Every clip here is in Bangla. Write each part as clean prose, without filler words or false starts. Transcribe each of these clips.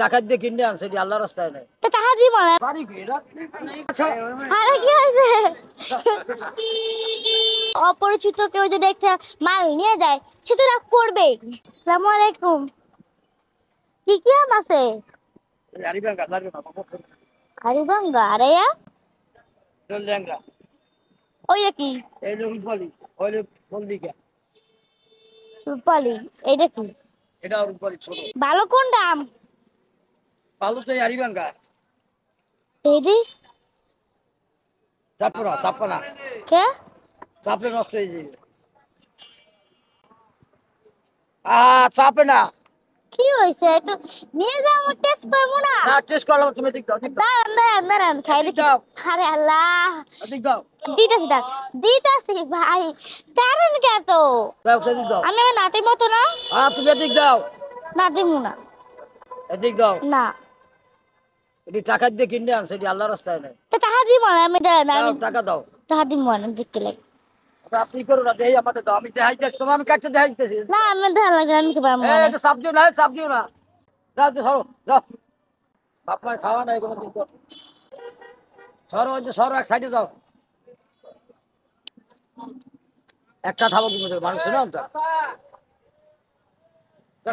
টাকা দিয়ে কিনে আনছে আল্লাহ রাস্তায় নাই তো টাকা দি মানে বাড়ি কি এটা? আরে কি হয়েছে অপরিচিত কেউ যদি একটা মাল নিয়ে যায় সে তো রাগ করবেই। আসসালামু আলাইকুম। কি কি আম আছে? আরে বাঙ্গা আরে ওই কি রূপালি? এইটা কি? এটা রূপালি ছোট ভালো কোন দাম? পালু তো হারিবাঙ্গা দিদি চাপড়া চাপনা কে চাপড়ে নষ্ট হয়ে যাবে চাপে না কি হয়েছে একটু নিয়ে যাও টেস্ট করবো না? না টেস্ট করলাম তুমি দিক দাও দাঁড়ান দাঁড়ান দাঁড়ান খাই দিক দেখি। দাও আরে আল্লাহ দিক দাও দিতেছি দাঁড় দিতেছি ভাই দাঁড়ান কে তো ব্যবসা দিক দাও আমি আমার নাতির মতো না? তুমি এদিক দাও না দিমু না। এদিক দাও না এটি টাকা দিয়ে কিনে আনছে এটি আল্লাহ রাস্তায় নাই তো টাকা দিমু না আমি দেন দাও আমি টাকা দাও টাকা দিমু না দেখতে লাগে আপনি করুন না দেই আমাদের দাও আমি দেখাইতেছি তোমার আমি কাটতে দেখাইতেছি না আমি দেন লাগে আমি কি পারবো না। এটা চাপ দিও না চাপ দিও না যাও তো সরো যাও বাপ মায়ের খাওয়া নাই কোনো দিন কর সরো ওই যে সরো এক সাইডে যাও একটা খাবো কি মানুষ না ওটা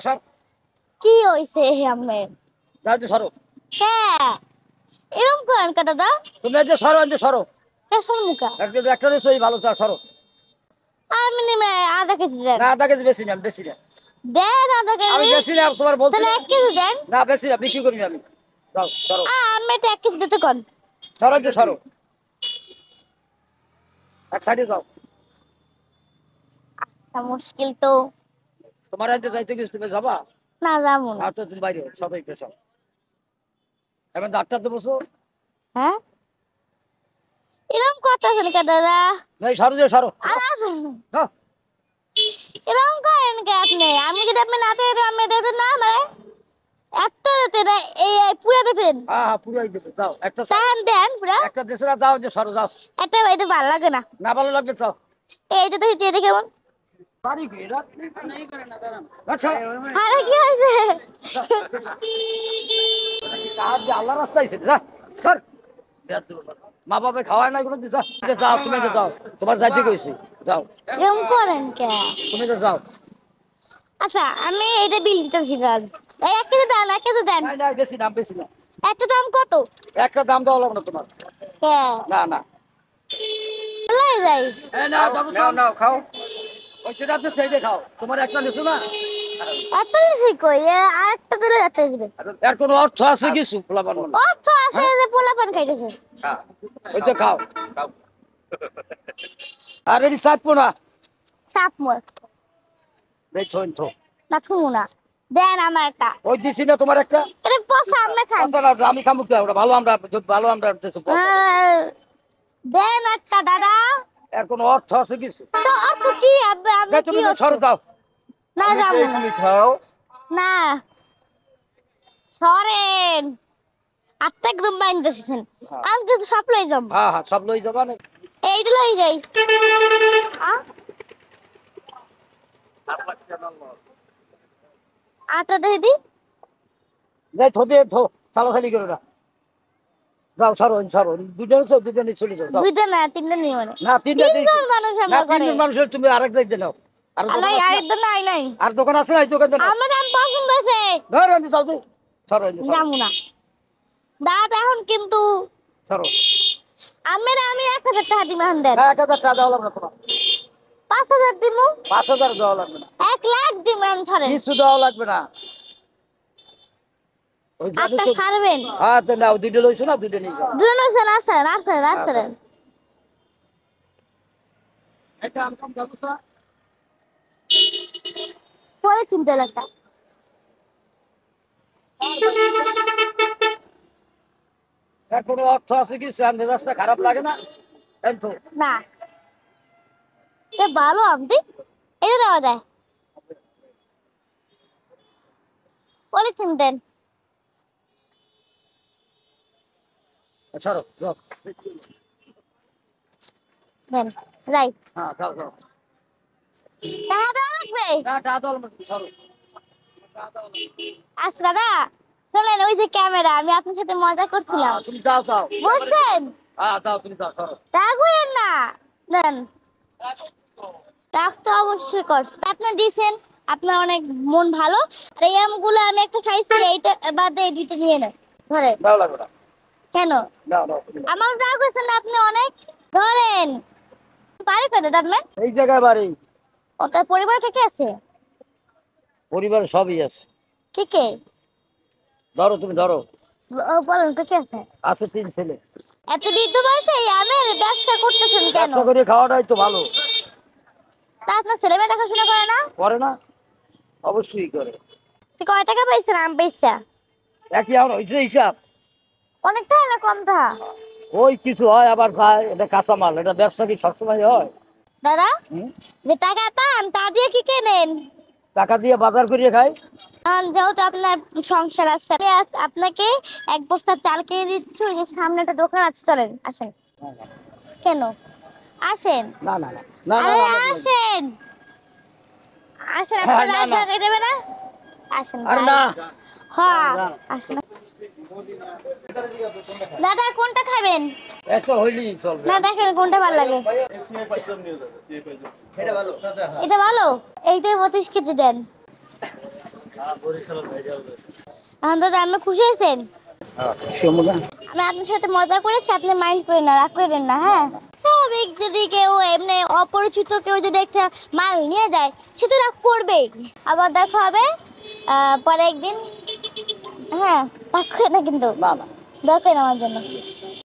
সর কি হইছে আমের? যাও তো সরো হ্যাঁ এরকম করেন কে দাদা? তুমি এই যে সরো এই যে সরো কেসন মুখা একটা দেশই ভালো চা সরো আমি নিমে আধা কেজি দেন। না আধা কেজি বেশি না বেশি না দেন আধা আমি কেজি বেশি না তোমার বলছি তাহলে 1 কেজি দেন। না বেশি না বিক্রি করি না আমি যাও সরো আমি এটা 1 কেজি দিতে কোন সরো যে সরো এক সাইডে যাও মুশকিল তো তোমার আনতে যাইতে গেছি তুমি যাবা না যাবো না। আর তো তুমি বাইরে সবাই পেশা এখন ডাক্তার তো বসো হ্যাঁ এরকম করতেছেন কে দাদা? নাই সরো যে সরো যাও। এরকম করেন কে আপনি? আমি যদি আপনি নাতে আমি দিতেন না মানে এত দিতেন এই পুরা দিতেন। হ্যাঁ হ্যাঁ পুরাই দেবো যাও একটা চান দেন পুরা একটা দেশে যাও যে সরো যাও এটা এটা ভালো লাগে না। না ভালো লাগবে যাও এইটা তো এটা কেমন? বাড়ি কি এটা আচ্ছা আরে কি হয়েছে? আল্লাহ রাস্তা আইছে যা সর মা বাবা খাওয়ায় নাই কোনো দিন যা যাও তুমি তো যাও তোমার যাইতে কইছি যাও এরকম করেন কে? তুমি তো যাও আচ্ছা আমি এটা বিল দিতেছি গান এই 1 কেজি দেন 1 কেজি দেন। নাই নাই বেশি দাম বেশি না একটা দাম কত? একটা দাম দেওয়া লাগবে না তোমার কে না না লই যাই না নাও নাও খাও ওই সেটা তো সেই খাও তোমার একটা নিছো না এত বেশি কই আরেকটা দিলে যাচ্ছে দিবে। এর কোনো অর্থ আছে কিছু পোলাপান মানে অর্থ আছে যে পোলাপান খাইতেছে। ওই তো খাও আর এটি চাপবো না সাপ মোর দেখো তো না থুমু না দেন আমার একটা ওই দিছি না তোমার একটা এটা পয়সা আমি খান। আচ্ছা না আমি খামু কি ওটা ভালো আমরা ভালো আমরা দেশে দেন একটা দাদা। এর কোনো অর্থ আছে কিছু তো অর্থ কি আমি তুমি কি তো সরে যাও না যাবো না। তুমি খাও না সরেন আত্মা একদম বাইন দিতেছেন আমি তো সাপ লই যাব। হ্যাঁ হ্যাঁ সব লই যাবা না এইটা লই যাই আটা দিয়ে দি যাই থোদে থো চালাচালি করো না যাও সরো সরো দুজনে চলে যাও যাও। দুইটা না তিনটা নিয়ে মানে না তিনটা তিনজন মানুষ না আমরা করে তিনজন মানুষের তুমি আরেক জায়গায় নাও আর দোকান আলাই আছে না? আরেকটা নাই নাই আর দোকান আছে না এই দোকান নাও আমার আম পছন্দ আছে ধর আনতে যাও তো সরো যাবো না দাঁত এখন কিন্তু সরো আমি 1,000 টাকা দিম এখন দেন। না 1000 টাকা দেওয়া লাগবে না তোমার 5,000 দিমু 5000 দেওয়া লাগবে না 1 লাখ দিম এখন ধরেন কিছু দেওয়া লাগবে না ওই আটটা ছাড়বেন হ্যাঁ তো নাও দুইটা লইছো না দুইটা নিয়ে যাও দুজন আছেন এটা আমকাম যাবো তো পরে কিনতে লাগতা এর কোনো অর্থ আছে কি স্যান মেজাজটা খারাপ লাগে না এত না এ ভালো আমদি এটা দেওয়া যায় পরে কিনতেন সরো যাও দেন রাইট হ্যাঁ যাও যাও টাকা দেওয়া লাগবে না টাকা দেওয়া লাগবে না, সরো টাকা দেওয়া লাগবে আচ্ছা দাদা শোনেন ওই যে ক্যামেরা, আমি আপনার সাথে মজা করছিলাম, তুমি যাও যাও। বুঝছেন? যাও তুমি যাও সরো। রাগ হইয়েন না। দেন, রাগ তো অবশ্যই করছে, আপনি দিয়েছেন, আপনার অনেক মন ভালো। আর এই আমগুলো আমি একটা খাইছি, এইটা বাদে এই দুইটা নিয়ে নেন, ধরে। দাও লাগবে না। কেন? দাও দাও তুমি দাও। আমার রাগ হয়েছে না, আপনি অনেক ধরেন। বাড়ি করে দাদমান, এই জায়গায় বাড়ি। ও তার পরিবার কে কে আছে? পরিবার সবই আছে। কে কে? ধরো তুমি ধরো। বলেন কে কে আছে? আছে 3 ছেলে। এত বৃদ্ধ বয়সে এই আমের ব্যবসা করতেছেন কেন? ব্যবসা করে খাওয়াটাই তো ভালো। তা আপনার ছেলে মেয়ে দেখাশোনা করে না? করে না? অবশ্যই করে। তো কয় টাকা পাইছেন আম বেচা? একই আমার হয়েছে হিসাব। অনেকটা না কম থা? ওই কিছু হয় আবার যায়, এটা কাঁচামাল, এটা ব্যবসা কি সবসময় হয়? দাদা, হুম? যে টাকা পান তা দিয়ে কি কেনেন? টাকা দিয়ে বাজার করিয়ে খাই। যেহেতু আপনার সংসার আছে, আমি আপনাকে 1 বস্তা চাল কিনে দিচ্ছি, ওই যে সামনে একটা দোকান আছে, চলেন আসেন। কেন? আসেন। না না না না না আরে না, না, আসেন, আসেন, হ্যাঁ, আপনার না, রাগ না। ভাগাই দেবে না? আসেন আরে ভাই। না। হ্যাঁ, না। আসেন। দাদা কোনটা খাবেন? একশো হইলেই চলবে। না দেখেন কোনটা ভালো লাগে। এটা ভালো, এইটা 25 কেজি দেন। দাদা আপনি খুশি হয়েছেন? আমি আপনার সাথে মজা করেছি, আপনি মাইন্ড করেন না, রাগ করেন না, হ্যাঁ? স্বাভাবিক, যদি কেউ এমনি অপরিচিত কেউ যদি একটা মাল নিয়ে যায়, সে তো রাগ করবেই। আবার দেখা হবে পরে একদিন। হ্যাঁ, রাগ করে না কিন্তু, না না। দরকার আমার জন্য।